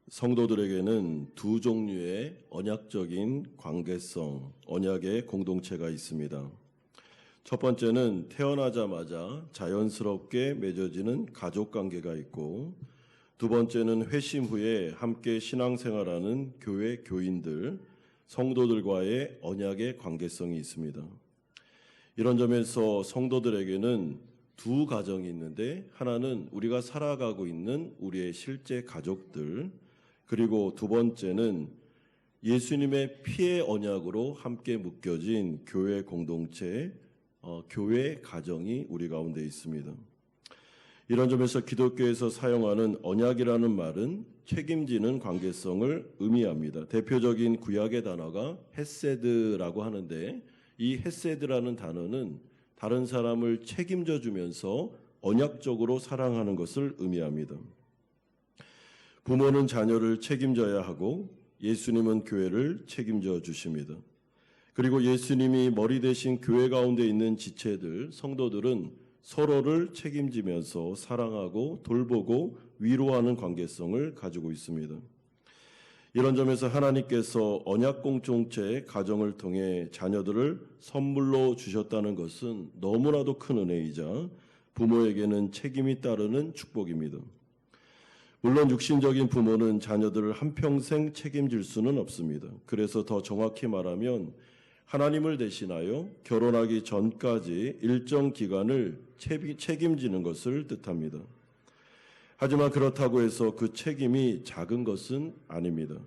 성도들에게는 두 종류의 언약적인 관계성, 언약의 공동체가 있습니다. 첫 번째는 태어나자마자 자연스럽게 맺어지는 가족 관계가 있고, 두 번째는 회심 후에 함께 신앙생활하는 교회 교인들, 성도들과의 언약의 관계성이 있습니다. 이런 점에서 성도들에게는 두 가정이 있는데, 하나는 우리가 살아가고 있는 우리의 실제 가족들, 그리고 두 번째는 예수님의 피의 언약으로 함께 묶여진 교회 공동체, 교회 가정이 우리 가운데 있습니다. 이런 점에서 기독교에서 사용하는 언약이라는 말은 책임지는 관계성을 의미합니다. 대표적인 구약의 단어가 헤세드라고 하는데, 이 헤세드라는 단어는 다른 사람을 책임져 주면서 언약적으로 사랑하는 것을 의미합니다. 부모는 자녀를 책임져야 하고 예수님은 교회를 책임져 주십니다. 그리고 예수님이 머리 대신 교회 가운데 있는 지체들, 성도들은 서로를 책임지면서 사랑하고 돌보고 위로하는 관계성을 가지고 있습니다. 이런 점에서 하나님께서 언약 공동체 가정을 통해 자녀들을 선물로 주셨다는 것은 너무나도 큰 은혜이자 부모에게는 책임이 따르는 축복입니다. 물론 육신적인 부모는 자녀들을 한평생 책임질 수는 없습니다. 그래서 더 정확히 말하면 하나님을 대신하여 결혼하기 전까지 일정 기간을 책임지는 것을 뜻합니다. 하지만 그렇다고 해서 그 책임이 작은 것은 아닙니다.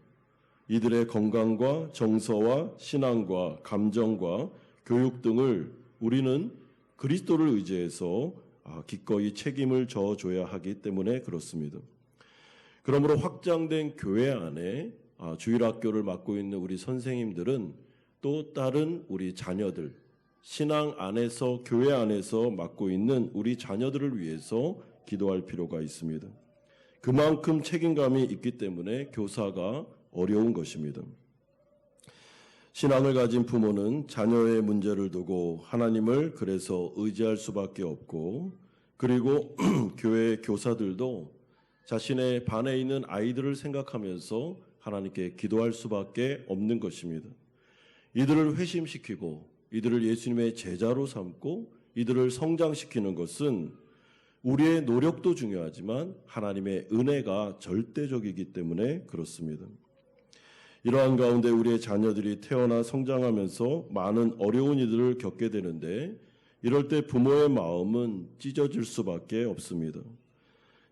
이들의 건강과 정서와 신앙과 감정과 교육 등을 우리는 그리스도를 의지해서 기꺼이 책임을 져줘야 하기 때문에 그렇습니다. 그러므로 확장된 교회 안에 주일학교를 맡고 있는 우리 선생님들은 또 다른 우리 자녀들, 신앙 안에서 교회 안에서 맡고 있는 우리 자녀들을 위해서 기도할 필요가 있습니다. 그만큼 책임감이 있기 때문에 교사가 어려운 것입니다. 신앙을 가진 부모는 자녀의 문제를 두고 하나님을 그래서 의지할 수밖에 없고, 그리고 교회 교사들도 자신의 반에 있는 아이들을 생각하면서 하나님께 기도할 수밖에 없는 것입니다. 이들을 회심시키고 이들을 예수님의 제자로 삼고 이들을 성장시키는 것은 우리의 노력도 중요하지만 하나님의 은혜가 절대적이기 때문에 그렇습니다. 이러한 가운데 우리의 자녀들이 태어나 성장하면서 많은 어려운 일들을 겪게 되는데, 이럴 때 부모의 마음은 찢어질 수밖에 없습니다.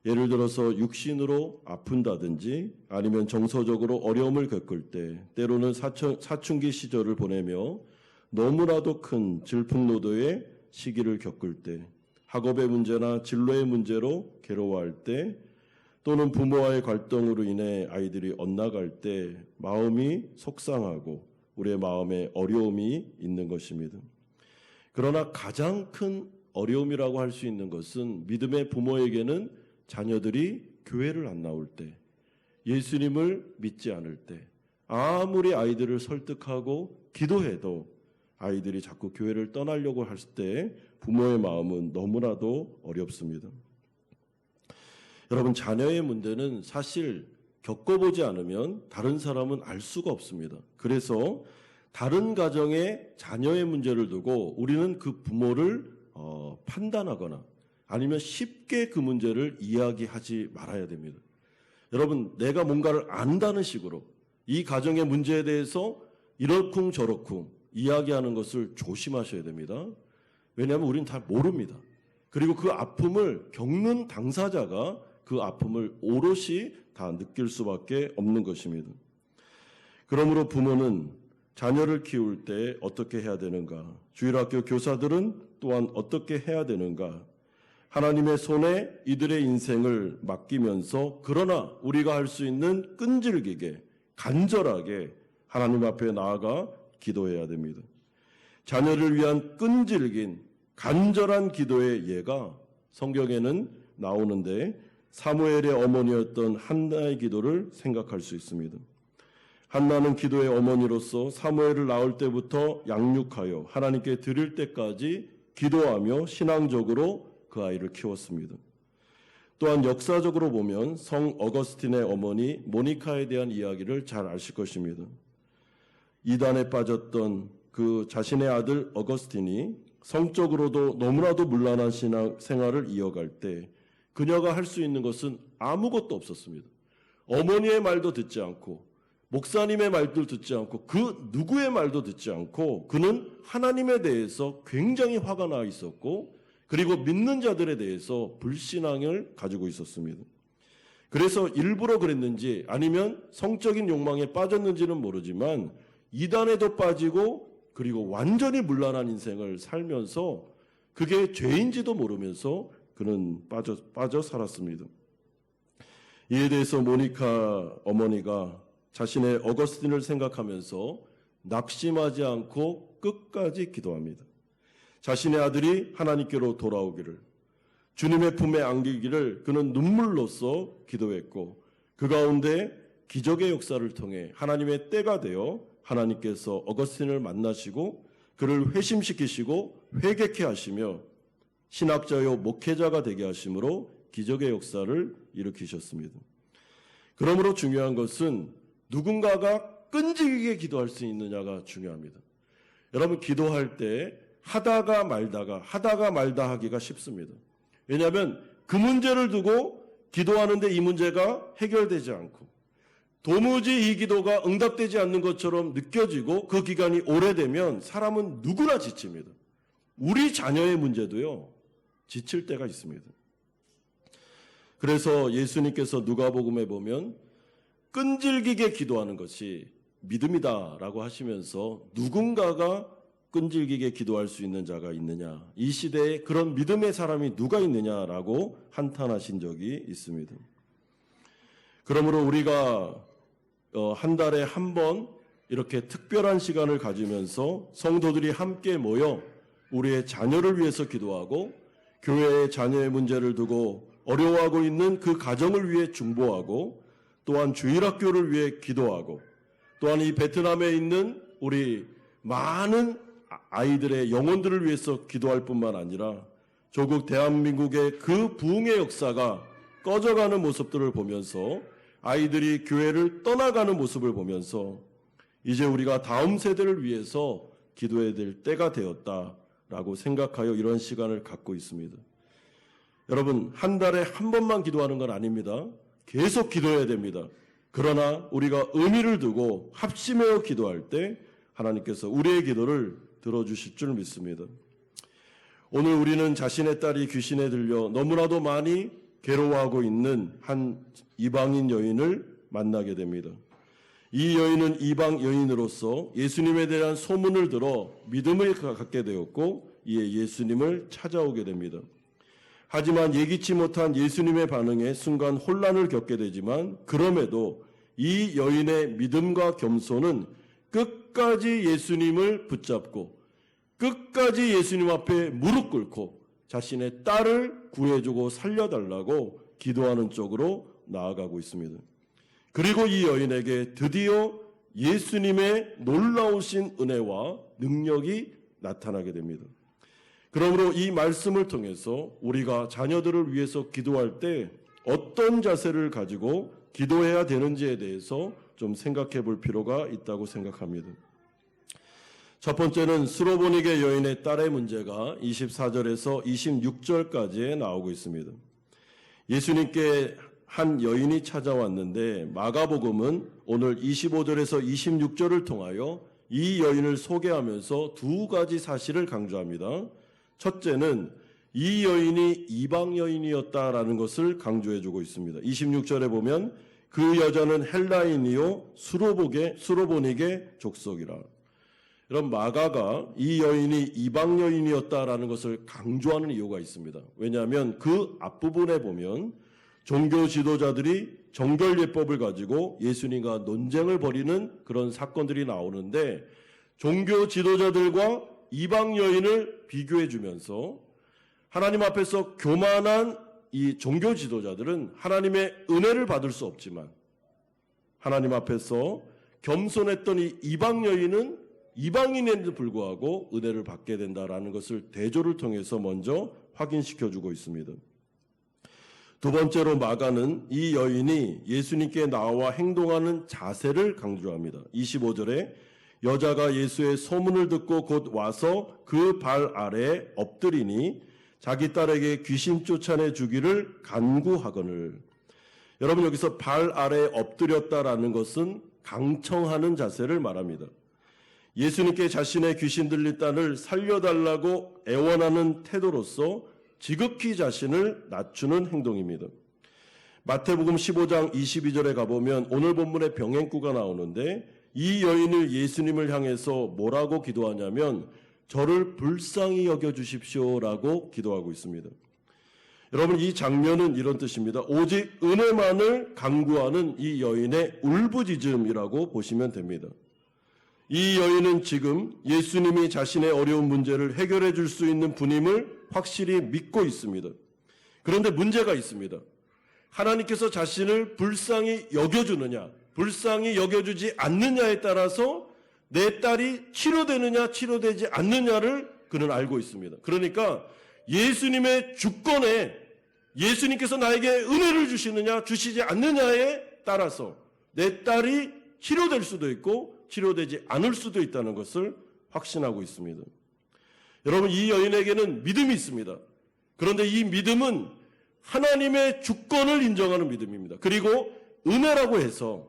예를 들어서 육신으로 아픈다든지 아니면 정서적으로 어려움을 겪을 때, 때로는 사춘기 시절을 보내며 너무나도 큰 질풍노도의 시기를 겪을 때, 학업의 문제나 진로의 문제로 괴로워할 때, 또는 부모와의 갈등으로 인해 아이들이 엇나갈 때 마음이 속상하고 우리의 마음에 어려움이 있는 것입니다. 그러나 가장 큰 어려움이라고 할 수 있는 것은 믿음의 부모에게는 자녀들이 교회를 안 나올 때, 예수님을 믿지 않을 때, 아무리 아이들을 설득하고 기도해도 아이들이 자꾸 교회를 떠나려고 할 때 부모의 마음은 너무나도 어렵습니다. 여러분, 자녀의 문제는 사실 겪어보지 않으면 다른 사람은 알 수가 없습니다. 그래서 다른 가정의 자녀의 문제를 두고 우리는 그 부모를 판단하거나 아니면 쉽게 그 문제를 이야기하지 말아야 됩니다. 여러분, 내가 뭔가를 안다는 식으로 이 가정의 문제에 대해서 이러쿵 저러쿵 이야기하는 것을 조심하셔야 됩니다. 왜냐하면 우리는 잘 모릅니다. 그리고 그 아픔을 겪는 당사자가 그 아픔을 오롯이 다 느낄 수밖에 없는 것입니다. 그러므로 부모는 자녀를 키울 때 어떻게 해야 되는가? 주일학교 교사들은 또한 어떻게 해야 되는가? 하나님의 손에 이들의 인생을 맡기면서, 그러나 우리가 할 수 있는 끈질기게 간절하게 하나님 앞에 나아가 기도해야 됩니다. 자녀를 위한 끈질긴 간절한 기도의 예가 성경에는 나오는데, 사무엘의 어머니였던 한나의 기도를 생각할 수 있습니다. 한나는 기도의 어머니로서 사무엘을 낳을 때부터 양육하여 하나님께 드릴 때까지 기도하며 신앙적으로 그 아이를 키웠습니다. 또한 역사적으로 보면 성 어거스틴의 어머니 모니카에 대한 이야기를 잘 아실 것입니다. 이단에 빠졌던 그 자신의 아들 어거스틴이 성적으로도 너무나도 문란한 신앙 생활을 이어갈 때 그녀가 할 수 있는 것은 아무것도 없었습니다. 어머니의 말도 듣지 않고 목사님의 말도 듣지 않고 그 누구의 말도 듣지 않고 그는 하나님에 대해서 굉장히 화가 나 있었고 그리고 믿는 자들에 대해서 불신앙을 가지고 있었습니다. 그래서 일부러 그랬는지 아니면 성적인 욕망에 빠졌는지는 모르지만 이단에도 빠지고 그리고 완전히 문란한 인생을 살면서 그게 죄인지도 모르면서 그는 빠져 살았습니다. 이에 대해서 모니카 어머니가 자신의 어거스틴을 생각하면서 낙심하지 않고 끝까지 기도합니다. 자신의 아들이 하나님께로 돌아오기를, 주님의 품에 안기기를 그는 눈물로써 기도했고 그 가운데 기적의 역사를 통해 하나님의 때가 되어 하나님께서 어거스틴을 만나시고 그를 회심시키시고 회개케 하시며 신학자요 목회자가 되게 하심으로 기적의 역사를 일으키셨습니다. 그러므로 중요한 것은 누군가가 끈질기게 기도할 수 있느냐가 중요합니다. 여러분 기도할 때 하다가 말다 하기가 쉽습니다. 왜냐하면 그 문제를 두고 기도하는데 이 문제가 해결되지 않고 도무지 이 기도가 응답되지 않는 것처럼 느껴지고 그 기간이 오래되면 사람은 누구나 지칩니다. 우리 자녀의 문제도요 지칠 때가 있습니다. 그래서 예수님께서 누가복음에 보면 끈질기게 기도하는 것이 믿음이다라고 하시면서 누군가가 끈질기게 기도할 수 있는 자가 있느냐, 이 시대에 그런 믿음의 사람이 누가 있느냐라고 한탄하신 적이 있습니다. 그러므로 우리가 한 달에 한 번 이렇게 특별한 시간을 가지면서 성도들이 함께 모여 우리의 자녀를 위해서 기도하고 교회의 자녀의 문제를 두고 어려워하고 있는 그 가정을 위해 중보하고 또한 주일학교를 위해 기도하고 또한 이 베트남에 있는 우리 많은 아이들의 영혼들을 위해서 기도할 뿐만 아니라 조국 대한민국의 그 부흥의 역사가 꺼져가는 모습들을 보면서 아이들이 교회를 떠나가는 모습을 보면서 이제 우리가 다음 세대를 위해서 기도해야 될 때가 되었다라고 생각하여 이런 시간을 갖고 있습니다. 여러분 한 달에 한 번만 기도하는 건 아닙니다. 계속 기도해야 됩니다. 그러나 우리가 의미를 두고 합심하여 기도할 때 하나님께서 우리의 기도를 들어주실 줄 믿습니다. 오늘 우리는 자신의 딸이 귀신에 들려 너무나도 많이 괴로워하고 있는 한 이방인 여인을 만나게 됩니다. 이 여인은 이방 여인으로서 예수님에 대한 소문을 들어 믿음을 갖게 되었고 이에 예수님을 찾아오게 됩니다. 하지만 예기치 못한 예수님의 반응에 순간 혼란을 겪게 되지만 그럼에도 이 여인의 믿음과 겸손은 끝까지 예수님을 붙잡고 끝까지 예수님 앞에 무릎 꿇고 자신의 딸을 구해주고 살려달라고 기도하는 쪽으로 나아가고 있습니다. 그리고 이 여인에게 드디어 예수님의 놀라우신 은혜와 능력이 나타나게 됩니다. 그러므로 이 말씀을 통해서 우리가 자녀들을 위해서 기도할 때 어떤 자세를 가지고 기도해야 되는지에 대해서 좀 생각해 볼 필요가 있다고 생각합니다. 첫 번째는 스로보니게 여인의 딸의 문제가 24절에서 26절까지에 나오고 있습니다. 예수님께 한 여인이 찾아왔는데 마가복음은 오늘 25절에서 26절을 통하여 이 여인을 소개하면서 두 가지 사실을 강조합니다. 첫째는 이 여인이 이방 여인이었다라는 것을 강조해주고 있습니다. 26절에 보면 그 여자는 헬라인이요 수로보닉의 족속이라. 여러분 마가가 이 여인이 이방 여인이었다라는 것을 강조하는 이유가 있습니다. 왜냐하면 그 앞부분에 보면 종교 지도자들이 정결예법을 가지고 예수님과 논쟁을 벌이는 그런 사건들이 나오는데 종교 지도자들과 이방 여인을 비교해 주면서 하나님 앞에서 교만한 이 종교 지도자들은 하나님의 은혜를 받을 수 없지만 하나님 앞에서 겸손했던 이 이방 여인은 이방인에도 불구하고 은혜를 받게 된다라는 것을 대조를 통해서 먼저 확인시켜 주고 있습니다. 두 번째로 마가는 이 여인이 예수님께 나와 행동하는 자세를 강조합니다. 25절에 여자가 예수의 소문을 듣고 곧 와서 그 발 아래에 엎드리니 자기 딸에게 귀신 쫓아내 주기를 간구하거늘. 여러분, 여기서 발 아래에 엎드렸다라는 것은 강청하는 자세를 말합니다. 예수님께 자신의 귀신 들린 딸을 살려달라고 애원하는 태도로서 지극히 자신을 낮추는 행동입니다. 마태복음 15장 22절에 가보면 오늘 본문의 병행구가 나오는데 이 여인을 예수님을 향해서 뭐라고 기도하냐면 저를 불쌍히 여겨주십시오라고 기도하고 있습니다. 여러분, 이 장면은 이런 뜻입니다. 오직 은혜만을 간구하는 이 여인의 울부짖음이라고 보시면 됩니다. 이 여인은 지금 예수님이 자신의 어려운 문제를 해결해 줄 수 있는 분임을 확실히 믿고 있습니다. 그런데 문제가 있습니다. 하나님께서 자신을 불쌍히 여겨주느냐, 불쌍히 여겨주지 않느냐에 따라서 내 딸이 치료되느냐, 치료되지 않느냐를 그는 알고 있습니다. 그러니까 예수님의 주권에 예수님께서 나에게 은혜를 주시느냐, 주시지 않느냐에 따라서 내 딸이 치료될 수도 있고 치료되지 않을 수도 있다는 것을 확신하고 있습니다. 여러분, 이 여인에게는 믿음이 있습니다. 그런데 이 믿음은 하나님의 주권을 인정하는 믿음입니다. 그리고 은혜라고 해서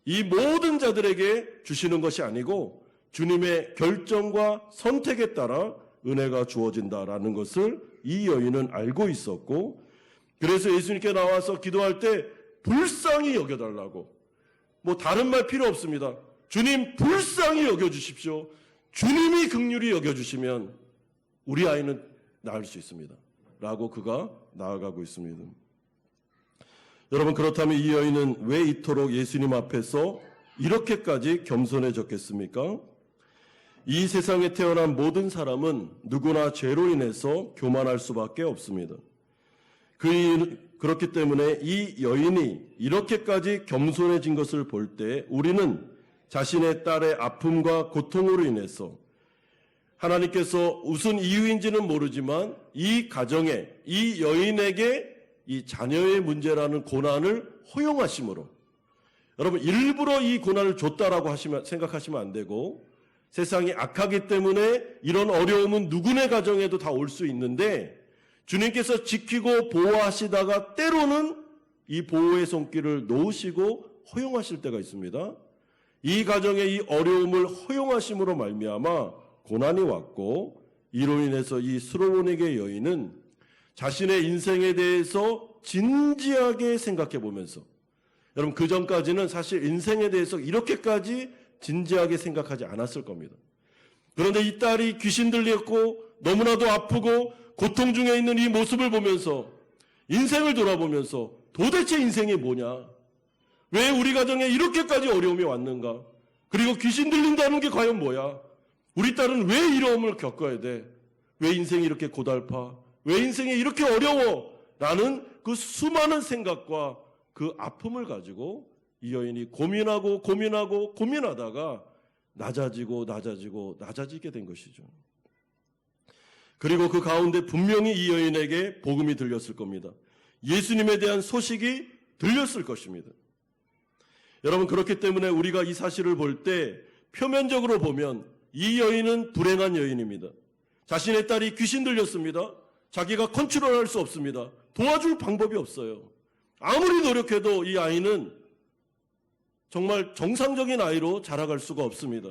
이 모든 자들에게 주시는 것이 아니고 주님의 결정과 선택에 따라 은혜가 주어진다라는 것을 이 여인은 알고 있었고, 그래서 예수님께 나와서 기도할 때 불쌍히 여겨달라고, 뭐 다른 말 필요 없습니다. 주님 불쌍히 여겨주십시오. 주님이 긍휼히 여겨주시면 우리 아이는 나을 수 있습니다 라고 그가 나아가고 있습니다. 여러분, 그렇다면 이 여인은 왜 이토록 예수님 앞에서 이렇게까지 겸손해졌겠습니까? 이 세상에 태어난 모든 사람은 누구나 죄로 인해서 교만할 수밖에 없습니다. 그렇기 때문에 이 여인이 이렇게까지 겸손해진 것을 볼 때 우리는 자신의 딸의 아픔과 고통으로 인해서 하나님께서 무슨 이유인지는 모르지만 이 가정에, 이 여인에게 이 자녀의 문제라는 고난을 허용하심으로, 여러분, 일부러 이 고난을 줬다라고 생각하시면 안 되고, 세상이 악하기 때문에 이런 어려움은 누구네 가정에도 다 올 수 있는데 주님께서 지키고 보호하시다가 때로는 이 보호의 손길을 놓으시고 허용하실 때가 있습니다. 이 가정의 이 어려움을 허용하심으로 말미암아 고난이 왔고, 이로 인해서 이 수로보니게 여인은 자신의 인생에 대해서 진지하게 생각해 보면서, 여러분, 그 전까지는 사실 인생에 대해서 이렇게까지 진지하게 생각하지 않았을 겁니다. 그런데 이 딸이 귀신 들렸고 너무나도 아프고 고통 중에 있는 이 모습을 보면서 인생을 돌아보면서 도대체 인생이 뭐냐? 왜 우리 가정에 이렇게까지 어려움이 왔는가? 그리고 귀신 들린다는 게 과연 뭐야? 우리 딸은 왜 이러움을 겪어야 돼? 왜 인생이 이렇게 고달파? 왜 인생이 이렇게 어려워? 라는 그 수많은 생각과 그 아픔을 가지고 이 여인이 고민하다가 낮아지게 된 것이죠. 그리고 그 가운데 분명히 이 여인에게 복음이 들렸을 겁니다. 예수님에 대한 소식이 들렸을 것입니다. 여러분, 그렇기 때문에 우리가 이 사실을 볼 때 표면적으로 보면 이 여인은 불행한 여인입니다. 자신의 딸이 귀신 들렸습니다. 자기가 컨트롤할 수 없습니다. 도와줄 방법이 없어요. 아무리 노력해도 이 아이는 정말 정상적인 아이로 자라갈 수가 없습니다.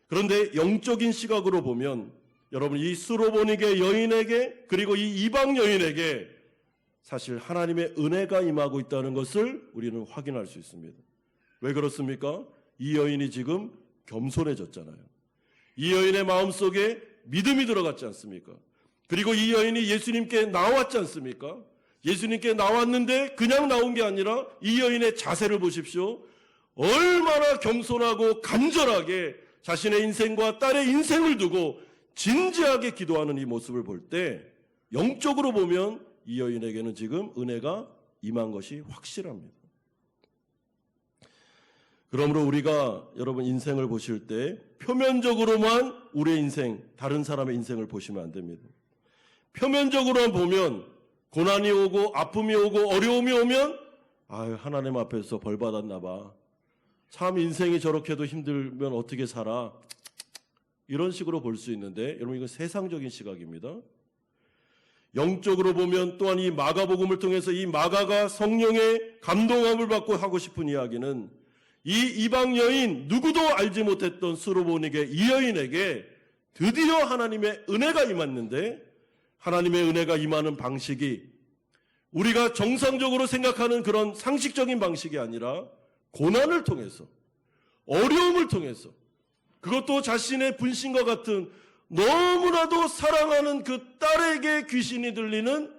그런데 영적인 시각으로 보면 여러분, 이 수로보니게 여인에게, 그리고 이 이방 여인에게 사실 하나님의 은혜가 임하고 있다는 것을 우리는 확인할 수 있습니다. 왜 그렇습니까? 이 여인이 지금 겸손해졌잖아요. 이 여인의 마음속에 믿음이 들어갔지 않습니까? 그리고 이 여인이 예수님께 나왔지 않습니까? 예수님께 나왔는데 그냥 나온 게 아니라 이 여인의 자세를 보십시오. 얼마나 겸손하고 간절하게 자신의 인생과 딸의 인생을 두고 진지하게 기도하는 이 모습을 볼 때 영적으로 보면 이 여인에게는 지금 은혜가 임한 것이 확실합니다. 그러므로 우리가 여러분 인생을 보실 때 표면적으로만 우리의 인생, 다른 사람의 인생을 보시면 안 됩니다. 표면적으로만 보면 고난이 오고 아픔이 오고 어려움이 오면 아유, 하나님 앞에서 벌 받았나 봐. 참 인생이 저렇게도 힘들면 어떻게 살아? 이런 식으로 볼 수 있는데 여러분, 이건 세상적인 시각입니다. 영적으로 보면 또한 이 마가복음을 통해서 이 마가가 성령의 감동함을 받고 하고 싶은 이야기는 이 이방 여인, 누구도 알지 못했던 수로보니게, 이 여인에게 드디어 하나님의 은혜가 임했는데, 하나님의 은혜가 임하는 방식이 우리가 정상적으로 생각하는 그런 상식적인 방식이 아니라 고난을 통해서, 어려움을 통해서, 그것도 자신의 분신과 같은 너무나도 사랑하는 그 딸에게 귀신이 들리는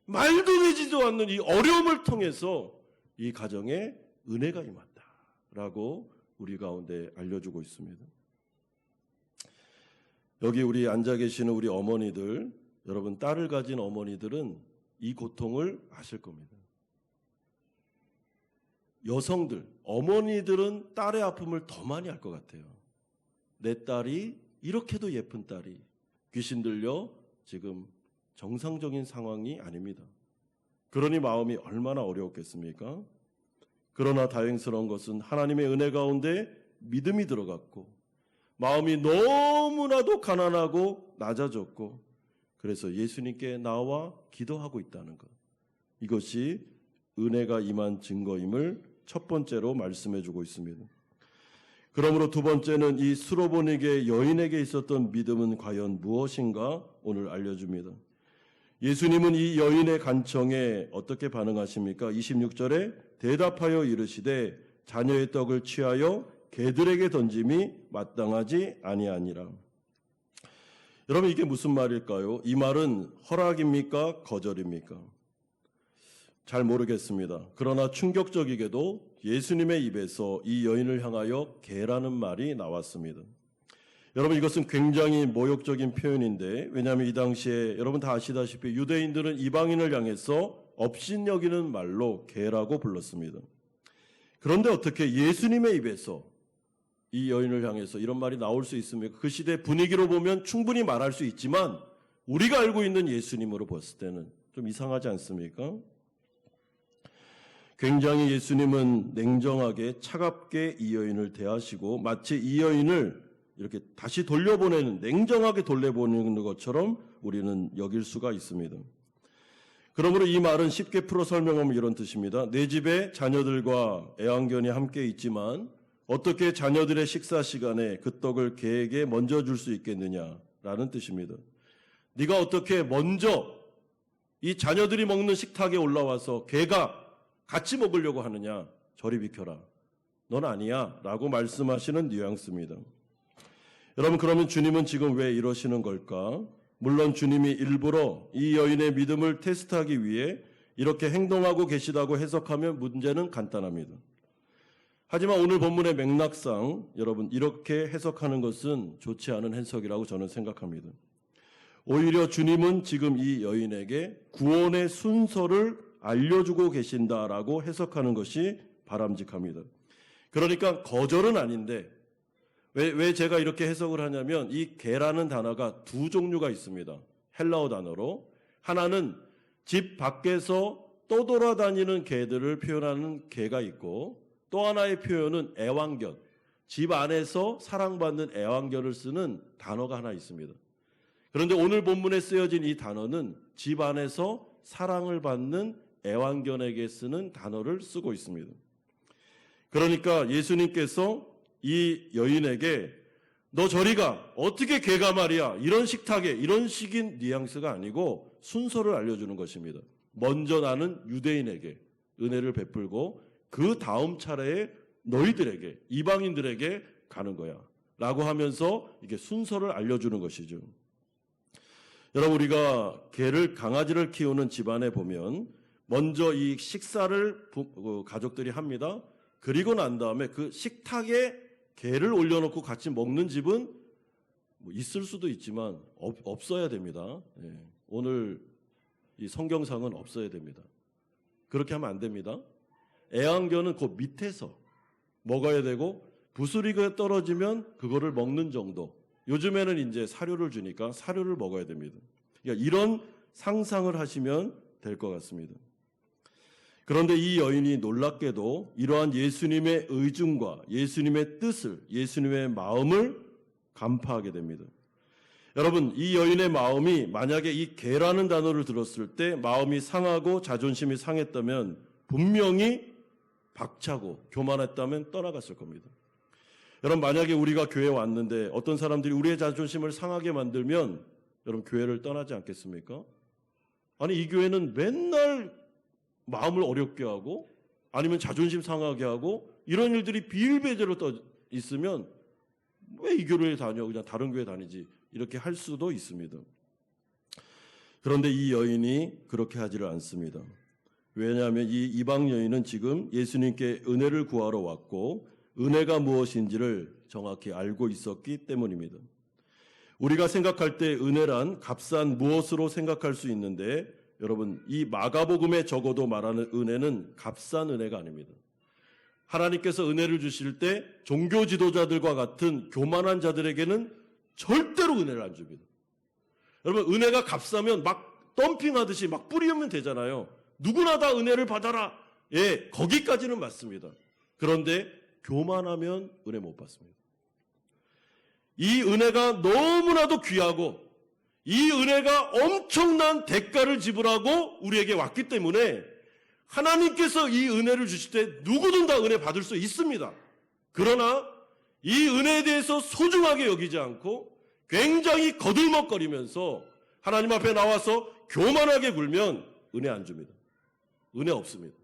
말도 되지도 않는 이 어려움을 통해서 이 가정에 은혜가 임한다라고 우리 가운데 알려주고 있습니다. 여기 우리 앉아 계시는 우리 어머니들, 여러분 딸을 가진 어머니들은 이 고통을 아실 겁니다. 여성들, 어머니들은 딸의 아픔을 더 많이 알 것 같아요. 내 딸이, 이렇게도 예쁜 딸이 귀신 들려 지금 정상적인 상황이 아닙니다. 그러니 마음이 얼마나 어려웠겠습니까? 그러나 다행스러운 것은 하나님의 은혜 가운데 믿음이 들어갔고, 마음이 너무나도 가난하고 낮아졌고, 그래서 예수님께 나와 기도하고 있다는 것, 이것이 은혜가 임한 증거임을 첫 번째로 말씀해 주고 있습니다. 그러므로 두 번째는 이 수로보니게 여인에게 있었던 믿음은 과연 무엇인가 오늘 알려줍니다. 예수님은 이 여인의 간청에 어떻게 반응하십니까? 26절에 대답하여 이르시되 자녀의 떡을 취하여 개들에게 던짐이 마땅하지 아니하니라. 여러분, 이게 무슨 말일까요? 이 말은 허락입니까? 거절입니까? 잘 모르겠습니다. 그러나 충격적이게도 예수님의 입에서 이 여인을 향하여 개라는 말이 나왔습니다. 여러분, 이것은 굉장히 모욕적인 표현인데, 왜냐하면 이 당시에 여러분 다 아시다시피 유대인들은 이방인을 향해서 업신여기는 말로 개라고 불렀습니다. 그런데 어떻게 예수님의 입에서 이 여인을 향해서 이런 말이 나올 수 있습니까? 그 시대 분위기로 보면 충분히 말할 수 있지만 우리가 알고 있는 예수님으로 봤을 때는 좀 이상하지 않습니까? 굉장히 예수님은 냉정하게 차갑게 이 여인을 대하시고 마치 이 여인을 이렇게 다시 돌려보내는, 냉정하게 돌려보내는 것처럼 우리는 여길 수가 있습니다. 그러므로 이 말은 쉽게 풀어 설명하면 이런 뜻입니다. 내 집에 자녀들과 애완견이 함께 있지만 어떻게 자녀들의 식사 시간에 그 떡을 개에게 먼저 줄 수 있겠느냐라는 뜻입니다. 네가 어떻게 먼저 이 자녀들이 먹는 식탁에 올라와서 개가 같이 먹으려고 하느냐? 저리 비켜라. 넌 아니야. 라고 말씀하시는 뉘앙스입니다. 여러분, 그러면 주님은 지금 왜 이러시는 걸까? 물론 주님이 일부러 이 여인의 믿음을 테스트하기 위해 이렇게 행동하고 계시다고 해석하면 문제는 간단합니다. 하지만 오늘 본문의 맥락상 여러분, 이렇게 해석하는 것은 좋지 않은 해석이라고 저는 생각합니다. 오히려 주님은 지금 이 여인에게 구원의 순서를 알려주고 계신다라고 해석하는 것이 바람직합니다. 그러니까 거절은 아닌데, 왜 제가 이렇게 해석을 하냐면 이 개라는 단어가 두 종류가 있습니다. 헬라어 단어로. 하나는 집 밖에서 떠돌아다니는 개들을 표현하는 개가 있고, 또 하나의 표현은 애완견, 집 안에서 사랑받는 애완견을 쓰는 단어가 하나 있습니다. 그런데 오늘 본문에 쓰여진 이 단어는 집 안에서 사랑을 받는 애완견에게 쓰는 단어를 쓰고 있습니다. 그러니까 예수님께서 이 여인에게 너 저리 가, 어떻게 개가 말이야, 이런 식탁에, 이런 식인 뉘앙스가 아니고 순서를 알려주는 것입니다. 먼저 나는 유대인에게 은혜를 베풀고 그 다음 차례에 너희들에게, 이방인들에게 가는 거야 라고 하면서 이게 순서를 알려주는 것이죠. 여러분, 우리가 강아지를 키우는 집안에 보면 먼저 이 식사를 가족들이 합니다. 그리고 난 다음에 그 식탁에 개를 올려놓고 같이 먹는 집은 있을 수도 있지만 없어야 됩니다. 오늘 이 성경상은 없어야 됩니다. 그렇게 하면 안 됩니다. 애완견은 그 밑에서 먹어야 되고 부스러기가 떨어지면 그거를 먹는 정도. 요즘에는 이제 사료를 주니까 사료를 먹어야 됩니다. 그러니까 이런 상상을 하시면 될 것 같습니다. 그런데 이 여인이 놀랍게도 이러한 예수님의 의중과 예수님의 뜻을, 예수님의 마음을 간파하게 됩니다. 여러분, 이 여인의 마음이 만약에 이 개라는 단어를 들었을 때 마음이 상하고 자존심이 상했다면 분명히 박차고 교만했다면 떠나갔을 겁니다. 여러분, 만약에 우리가 교회에 왔는데 어떤 사람들이 우리의 자존심을 상하게 만들면 여러분 교회를 떠나지 않겠습니까? 아니, 이 교회는 맨날 마음을 어렵게 하고 아니면 자존심 상하게 하고 이런 일들이 비일비재로 있으면 왜 이 교회에 다녀? 그냥 다른 교회 다니지. 이렇게 할 수도 있습니다. 그런데 이 여인이 그렇게 하지를 않습니다. 왜냐하면 이 이방 여인은 지금 예수님께 은혜를 구하러 왔고 은혜가 무엇인지를 정확히 알고 있었기 때문입니다. 우리가 생각할 때 은혜란 값싼 무엇으로 생각할 수 있는데 여러분, 이 마가복음에 적어도 말하는 은혜는 값싼 은혜가 아닙니다. 하나님께서 은혜를 주실 때 종교 지도자들과 같은 교만한 자들에게는 절대로 은혜를 안 줍니다. 여러분, 은혜가 값싸면 막 덤핑하듯이 막 뿌리면 되잖아요. 누구나 다 은혜를 받아라. 예, 거기까지는 맞습니다. 그런데 교만하면 은혜 못 받습니다. 이 은혜가 너무나도 귀하고 이 은혜가 엄청난 대가를 지불하고 우리에게 왔기 때문에 하나님께서 이 은혜를 주실 때 누구든 다 은혜 받을 수 있습니다. 그러나 이 은혜에 대해서 소중하게 여기지 않고 굉장히 거들먹거리면서 하나님 앞에 나와서 교만하게 굴면 은혜 안 줍니다. 은혜 없습니다.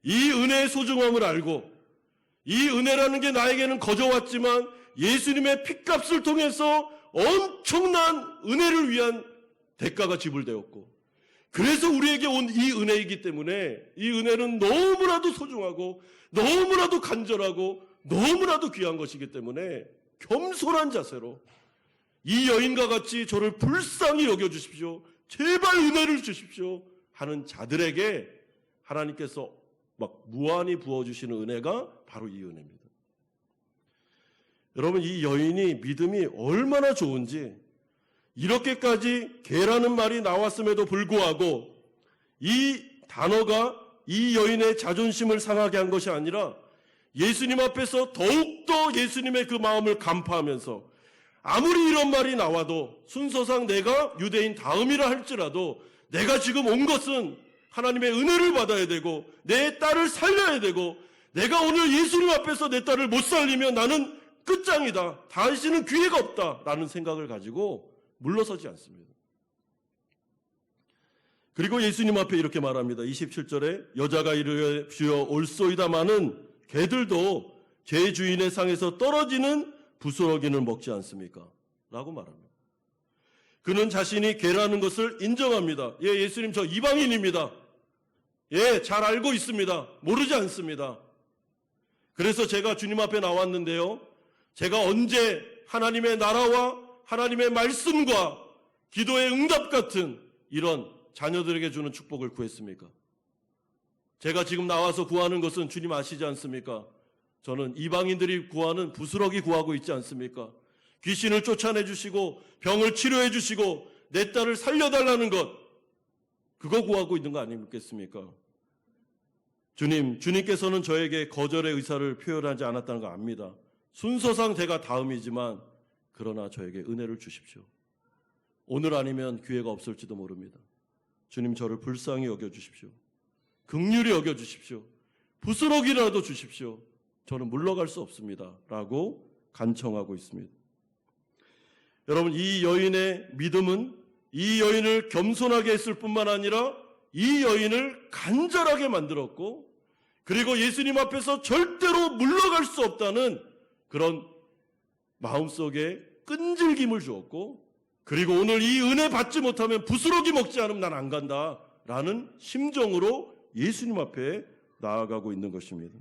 이 은혜의 소중함을 알고 이 은혜라는 게 나에게는 거저 왔지만 예수님의 핏값을 통해서 엄청난 은혜를 위한 대가가 지불되었고 그래서 우리에게 온 이 은혜이기 때문에 이 은혜는 너무나도 소중하고 너무나도 간절하고 너무나도 귀한 것이기 때문에 겸손한 자세로 이 여인과 같이 저를 불쌍히 여겨주십시오. 제발 은혜를 주십시오. 하는 자들에게 하나님께서 막 무한히 부어주시는 은혜가 바로 이 은혜입니다. 여러분, 이 여인이 믿음이 얼마나 좋은지 이렇게까지 개라는 말이 나왔음에도 불구하고 이 단어가 이 여인의 자존심을 상하게 한 것이 아니라 예수님 앞에서 더욱더 예수님의 그 마음을 간파하면서 아무리 이런 말이 나와도 순서상 내가 유대인 다음이라 할지라도 내가 지금 온 것은 하나님의 은혜를 받아야 되고 내 딸을 살려야 되고 내가 오늘 예수님 앞에서 내 딸을 못 살리면 나는 끝장이다. 다시는 기회가 없다라는 생각을 가지고 물러서지 않습니다. 그리고 예수님 앞에 이렇게 말합니다. 27절에 여자가 이르되 주여 올소이다마는 개들도 제 주인의 상에서 떨어지는 부스러기를 먹지 않습니까? 라고 말합니다. 그는 자신이 개라는 것을 인정합니다. 예, 예수님 저 이방인입니다. 예, 잘 알고 있습니다. 모르지 않습니다. 그래서 제가 주님 앞에 나왔는데요. 제가 언제 하나님의 나라와 하나님의 말씀과 기도의 응답 같은 이런 자녀들에게 주는 축복을 구했습니까? 제가 지금 나와서 구하는 것은 주님 아시지 않습니까? 저는 이방인들이 구하는 부스러기 구하고 있지 않습니까? 귀신을 쫓아내 주시고 병을 치료해 주시고 내 딸을 살려달라는 것, 그거 구하고 있는 거 아니겠습니까? 주님께서는 저에게 거절의 의사를 표현하지 않았다는 거 압니다. 순서상 제가 다음이지만 그러나 저에게 은혜를 주십시오. 오늘 아니면 기회가 없을지도 모릅니다. 주님 저를 불쌍히 여겨주십시오. 긍휼히 여겨주십시오. 부스러기라도 주십시오. 저는 물러갈 수 없습니다. 라고 간청하고 있습니다. 여러분, 이 여인의 믿음은 이 여인을 겸손하게 했을 뿐만 아니라 이 여인을 간절하게 만들었고 그리고 예수님 앞에서 절대로 물러갈 수 없다는 그런 마음속에 끈질김을 주었고 그리고 오늘 이 은혜 받지 못하면 부스러기 먹지 않으면 난 안 간다라는 심정으로 예수님 앞에 나아가고 있는 것입니다.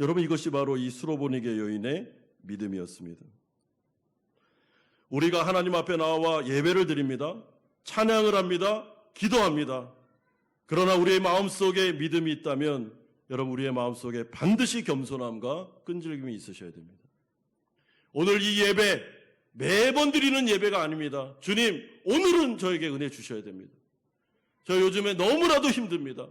여러분, 이것이 바로 이 수로보니게 여인의 믿음이었습니다. 우리가 하나님 앞에 나와 예배를 드립니다. 찬양을 합니다. 기도합니다. 그러나 우리의 마음속에 믿음이 있다면 여러분, 우리의 마음속에 반드시 겸손함과 끈질김이 있으셔야 됩니다. 오늘 이 예배 매번 드리는 예배가 아닙니다. 주님, 오늘은 저에게 은혜 주셔야 됩니다. 저 요즘에 너무나도 힘듭니다.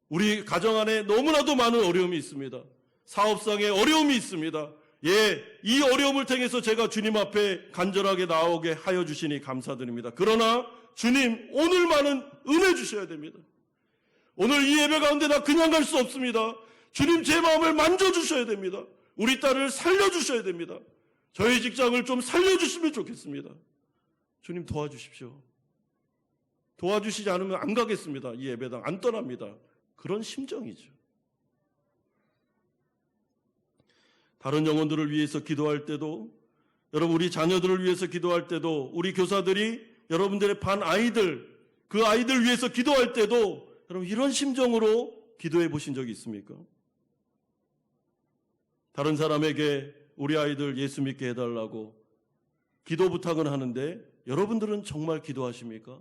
우리 가정 안에 너무나도 많은 어려움이 있습니다. 사업상의 어려움이 있습니다. 예, 이 어려움을 통해서 제가 주님 앞에 간절하게 나오게 하여 주시니 감사드립니다. 그러나 주님, 오늘만은 은혜 주셔야 됩니다. 오늘 이 예배 가운데 나 그냥 갈 수 없습니다. 주님, 제 마음을 만져주셔야 됩니다. 우리 딸을 살려주셔야 됩니다. 저희 직장을 좀 살려주시면 좋겠습니다. 주님, 도와주십시오. 도와주시지 않으면 안 가겠습니다. 이 예배당 안 떠납니다. 그런 심정이죠. 다른 영혼들을 위해서 기도할 때도, 여러분 우리 자녀들을 위해서 기도할 때도, 우리 교사들이 여러분들의 반 아이들, 그 아이들 위해서 기도할 때도 여러분 이런 심정으로 기도해 보신 적이 있습니까? 다른 사람에게 우리 아이들 예수 믿게 해달라고 기도 부탁은 하는데 여러분들은 정말 기도하십니까?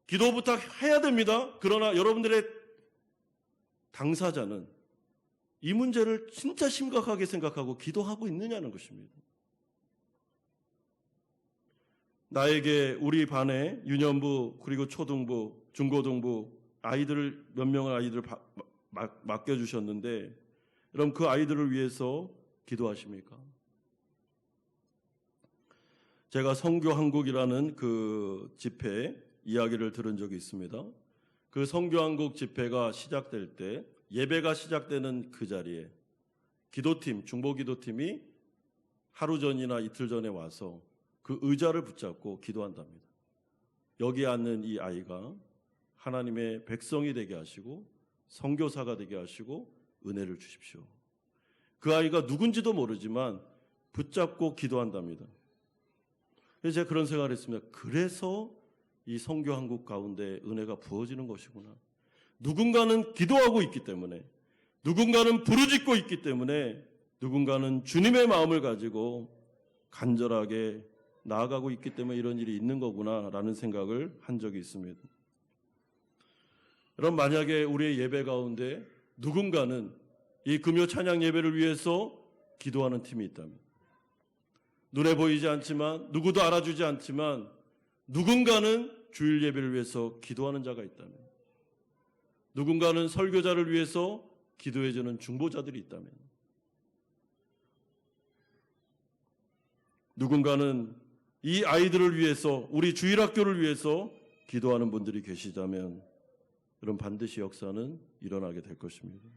기도 부탁해야 됩니다. 그러나 여러분들의 당사자는 이 문제를 진짜 심각하게 생각하고 기도하고 있느냐는 것입니다. 나에게 우리 반에 유년부 그리고 초등부, 중고등부 아이들을 몇 명의 아이들을 맡겨주셨는데 그럼 그 아이들을 위해서 기도하십니까? 제가 성교한국이라는 그 집회 이야기를 들은 적이 있습니다. 그 성교한국 집회가 시작될 때 예배가 시작되는 그 자리에 기도팀, 중보기도팀이 하루 전이나 이틀 전에 와서 그 의자를 붙잡고 기도한답니다. 여기 앉는 이 아이가 하나님의 백성이 되게 하시고 선교사가 되게 하시고 은혜를 주십시오. 그 아이가 누군지도 모르지만 붙잡고 기도한답니다. 그래서 제가 그런 생각을 했습니다. 그래서 이 선교한국 가운데 은혜가 부어지는 것이구나. 누군가는 기도하고 있기 때문에, 누군가는 부르짖고 있기 때문에, 누군가는 주님의 마음을 가지고 간절하게 나아가고 있기 때문에 이런 일이 있는 거구나라는 생각을 한 적이 있습니다. 그럼 만약에 우리의 예배 가운데 누군가는 이 금요 찬양 예배를 위해서 기도하는 팀이 있다면, 눈에 보이지 않지만 누구도 알아주지 않지만 누군가는 주일 예배를 위해서 기도하는 자가 있다면, 누군가는 설교자를 위해서 기도해주는 중보자들이 있다면, 누군가는 이 아이들을 위해서, 우리 주일학교를 위해서 기도하는 분들이 계시다면 그럼 반드시 역사는 일어나게 될 것입니다.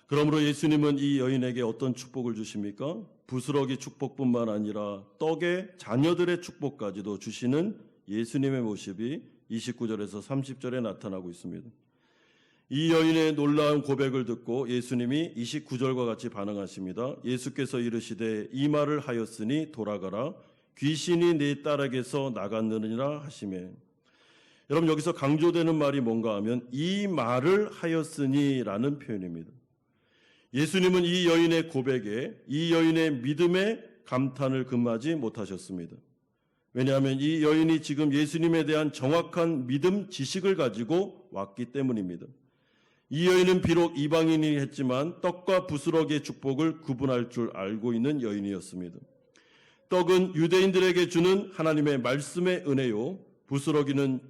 그러므로 예수님은 이 여인에게 어떤 축복을 주십니까? 부스러기 축복뿐만 아니라 떡의 자녀들의 축복까지도 주시는 예수님의 모습이 29절에서 30절에 나타나고 있습니다. 이 여인의 놀라운 고백을 듣고 예수님이 29절과 같이 반응하십니다. 예수께서 이르시되 이 말을 하였으니 돌아가라, 귀신이 네 딸에게서 나갔느니라 하시매. 여러분 여기서 강조되는 말이 뭔가 하면 이 말을 하였으니라는 표현입니다. 예수님은 이 여인의 고백에, 이 여인의 믿음에 감탄을 금하지 못하셨습니다. 왜냐하면 이 여인이 지금 예수님에 대한 정확한 믿음 지식을 가지고 왔기 때문입니다. 이 여인은 비록 이방인이 했지만 떡과 부스러기의 축복을 구분할 줄 알고 있는 여인이었습니다. 떡은 유대인들에게 주는 하나님의 말씀의 은혜요, 부스러기는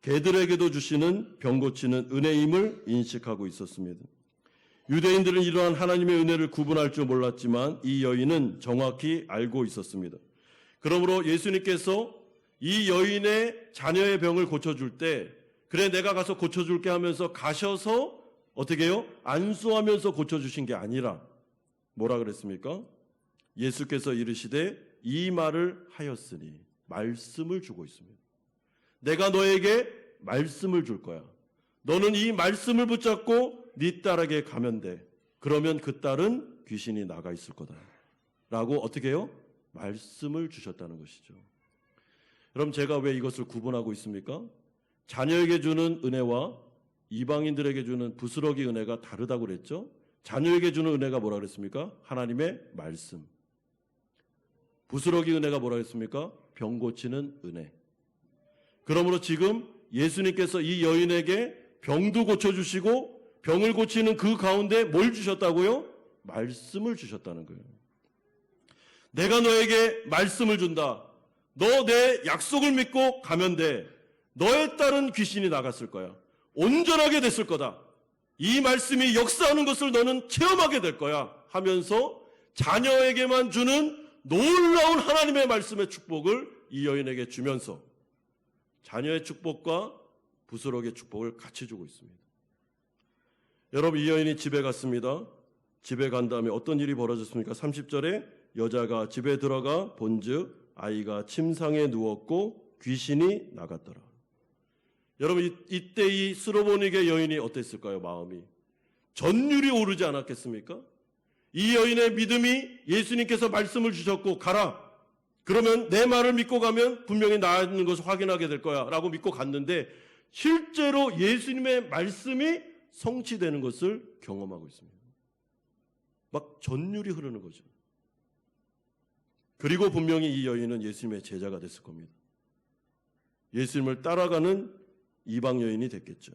개들에게도 주시는 병 고치는 은혜임을 인식하고 있었습니다. 유대인들은 이러한 하나님의 은혜를 구분할 줄 몰랐지만 이 여인은 정확히 알고 있었습니다. 그러므로 예수님께서 이 여인의 자녀의 병을 고쳐줄 때, 그래 내가 가서 고쳐줄게 하면서 가셔서 어떻게 해요? 안수하면서 고쳐주신 게 아니라 뭐라 그랬습니까? 예수께서 이르시되 이 말을 하였으니, 말씀을 주고 있습니다. 내가 너에게 말씀을 줄 거야. 너는 이 말씀을 붙잡고 네 딸에게 가면 돼. 그러면 그 딸은 귀신이 나가 있을 거다. 라고 어떻게 해요? 말씀을 주셨다는 것이죠. 그럼 제가 왜 이것을 구분하고 있습니까? 자녀에게 주는 은혜와 이방인들에게 주는 부스러기 은혜가 다르다고 그랬죠? 자녀에게 주는 은혜가 뭐라 그랬습니까? 하나님의 말씀. 부스러기 은혜가 뭐라 그랬습니까? 병 고치는 은혜. 그러므로 지금 예수님께서 이 여인에게 병도 고쳐주시고 병을 고치는 그 가운데 뭘 주셨다고요? 말씀을 주셨다는 거예요. 내가 너에게 말씀을 준다. 너 내 약속을 믿고 가면 돼. 너에 따른 귀신이 나갔을 거야. 온전하게 됐을 거다. 이 말씀이 역사하는 것을 너는 체험하게 될 거야 하면서 자녀에게만 주는 놀라운 하나님의 말씀의 축복을 이 여인에게 주면서 자녀의 축복과 부스럭의 축복을 같이 주고 있습니다. 여러분, 이 여인이 집에 갔습니다. 집에 간 다음에 어떤 일이 벌어졌습니까? 30절에 여자가 집에 들어가 본즉 아이가 침상에 누웠고 귀신이 나갔더라. 여러분, 이때 이 스로보니게 여인이 어땠을까요? 마음이 전율이 오르지 않았겠습니까? 이 여인의 믿음이 예수님께서 말씀을 주셨고 가라. 그러면 내 말을 믿고 가면 분명히 나아지는 것을 확인하게 될 거야 라고 믿고 갔는데 실제로 예수님의 말씀이 성취되는 것을 경험하고 있습니다. 막 전율이 흐르는 거죠. 그리고 분명히 이 여인은 예수님의 제자가 됐을 겁니다. 예수님을 따라가는 이방 여인이 됐겠죠.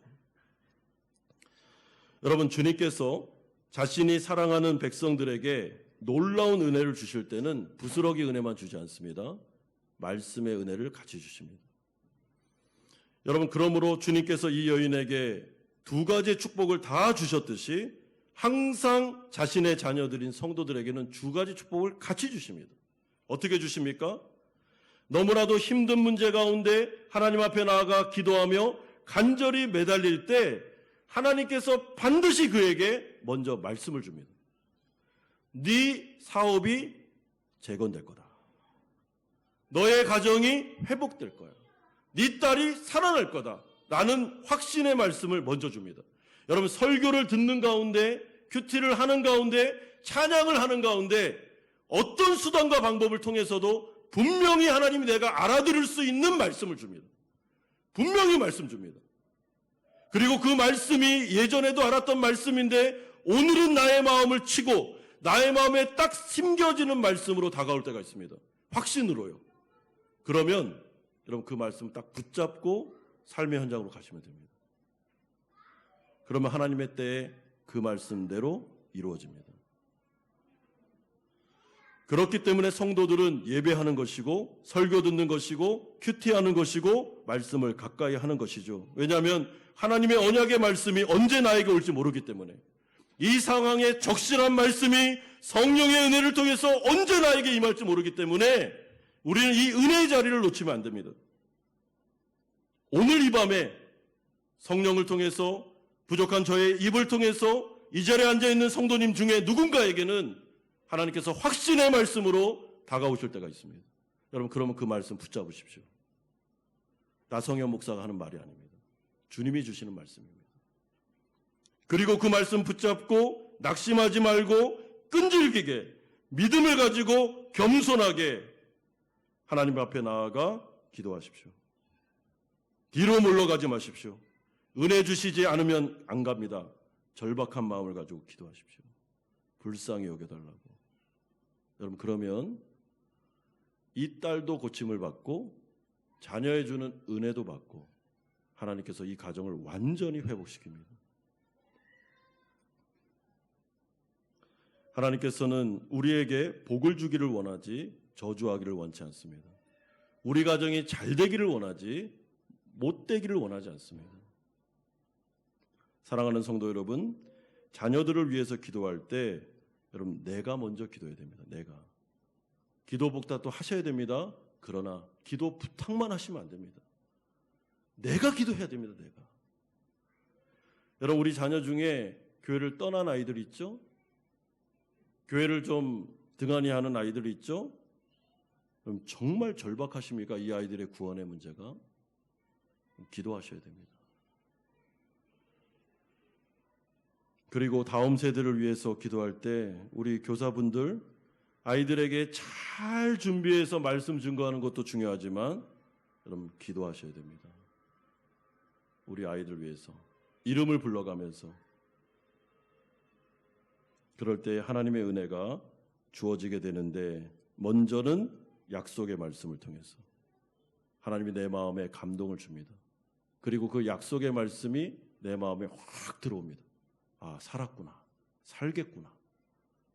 여러분, 주님께서 자신이 사랑하는 백성들에게 놀라운 은혜를 주실 때는 부스러기 은혜만 주지 않습니다. 말씀의 은혜를 같이 주십니다. 여러분, 그러므로 주님께서 이 여인에게 두 가지 축복을 다 주셨듯이 항상 자신의 자녀들인 성도들에게는 두 가지 축복을 같이 주십니다. 어떻게 주십니까? 너무나도 힘든 문제 가운데 하나님 앞에 나아가 기도하며 간절히 매달릴 때 하나님께서 반드시 그에게 먼저 말씀을 줍니다. 네 사업이 재건될 거다. 너의 가정이 회복될 거야. 네 딸이 살아날 거다. 라는 확신의 말씀을 먼저 줍니다. 여러분, 설교를 듣는 가운데, 큐티를 하는 가운데, 찬양을 하는 가운데 어떤 수단과 방법을 통해서도 분명히 하나님이 내가 알아들을 수 있는 말씀을 줍니다. 분명히 말씀 줍니다. 그리고 그 말씀이 예전에도 알았던 말씀인데 오늘은 나의 마음을 치고 나의 마음에 딱 심겨지는 말씀으로 다가올 때가 있습니다. 확신으로요. 그러면 여러분, 그 말씀 딱 붙잡고 삶의 현장으로 가시면 됩니다. 그러면 하나님의 때에 그 말씀대로 이루어집니다. 그렇기 때문에 성도들은 예배하는 것이고 설교 듣는 것이고 큐티하는 것이고 말씀을 가까이 하는 것이죠. 왜냐하면 하나님의 언약의 말씀이 언제 나에게 올지 모르기 때문에 이 상황에 적실한 말씀이 성령의 은혜를 통해서 언제 나에게 임할지 모르기 때문에 우리는 이 은혜의 자리를 놓치면 안 됩니다. 오늘 이 밤에 성령을 통해서 부족한 저의 입을 통해서 이 자리에 앉아있는 성도님 중에 누군가에게는 하나님께서 확신의 말씀으로 다가오실 때가 있습니다. 여러분, 그러면 그 말씀 붙잡으십시오. 나성현 목사가 하는 말이 아닙니다. 주님이 주시는 말씀입니다. 그리고 그 말씀 붙잡고 낙심하지 말고 끈질기게 믿음을 가지고 겸손하게 하나님 앞에 나아가 기도하십시오. 뒤로 물러가지 마십시오. 은혜 주시지 않으면 안 갑니다. 절박한 마음을 가지고 기도하십시오. 불쌍히 여겨달라고. 여러분, 그러면 이 딸도 고침을 받고 자녀에 주는 은혜도 받고 하나님께서 이 가정을 완전히 회복시킵니다. 하나님께서는 우리에게 복을 주기를 원하지 저주하기를 원치 않습니다. 우리 가정이 잘 되기를 원하지 못 되기를 원하지 않습니다. 사랑하는 성도 여러분, 자녀들을 위해서 기도할 때 여러분, 내가 먼저 기도해야 됩니다. 내가. 기도 복답도 하셔야 됩니다. 그러나 기도 부탁만 하시면 안 됩니다. 내가 기도해야 됩니다. 내가. 여러분, 우리 자녀 중에 교회를 떠난 아이들 있죠? 교회를 좀 등한히 하는 아이들 있죠? 그럼 정말 절박하십니까? 이 아이들의 구원의 문제가? 기도하셔야 됩니다. 그리고 다음 세대를 위해서 기도할 때 우리 교사분들 아이들에게 잘 준비해서 말씀 증거하는 것도 중요하지만 여러분, 기도하셔야 됩니다. 우리 아이들 위해서 이름을 불러가면서 그럴 때 하나님의 은혜가 주어지게 되는데 먼저는 약속의 말씀을 통해서 하나님이 내 마음에 감동을 줍니다. 그리고 그 약속의 말씀이 내 마음에 확 들어옵니다. 아, 살았구나. 살겠구나.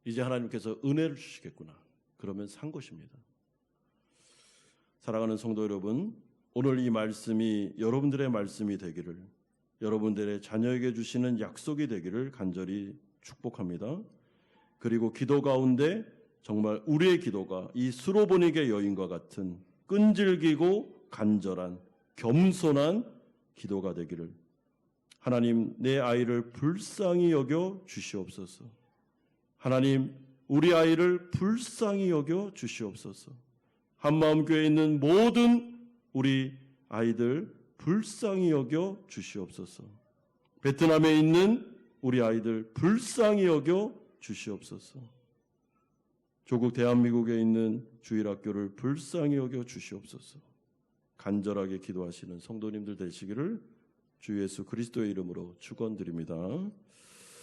이제 하나님께서 은혜를 주시겠구나. 그러면 산 것입니다. 사랑하는 성도 여러분, 오늘 이 말씀이 여러분들의 말씀이 되기를, 여러분들의 자녀에게 주시는 약속이 되기를 간절히 축복합니다. 그리고 기도 가운데 정말 우리의 기도가 이 수로보니게 여인과 같은 끈질기고 간절한 겸손한 기도가 되기를, 하나님 내 아이를 불쌍히 여겨 주시옵소서. 하나님 우리 아이를 불쌍히 여겨 주시옵소서. 한마음교회에 있는 모든 우리 아이들 불쌍히 여겨 주시옵소서. 베트남에 있는 우리 아이들 불쌍히 여겨 주시옵소서. 조국 대한민국에 있는 주일학교를 불쌍히 여겨 주시옵소서. 간절하게 기도하시는 성도님들 되시기를 주 예수 그리스도의 이름으로 축원드립니다.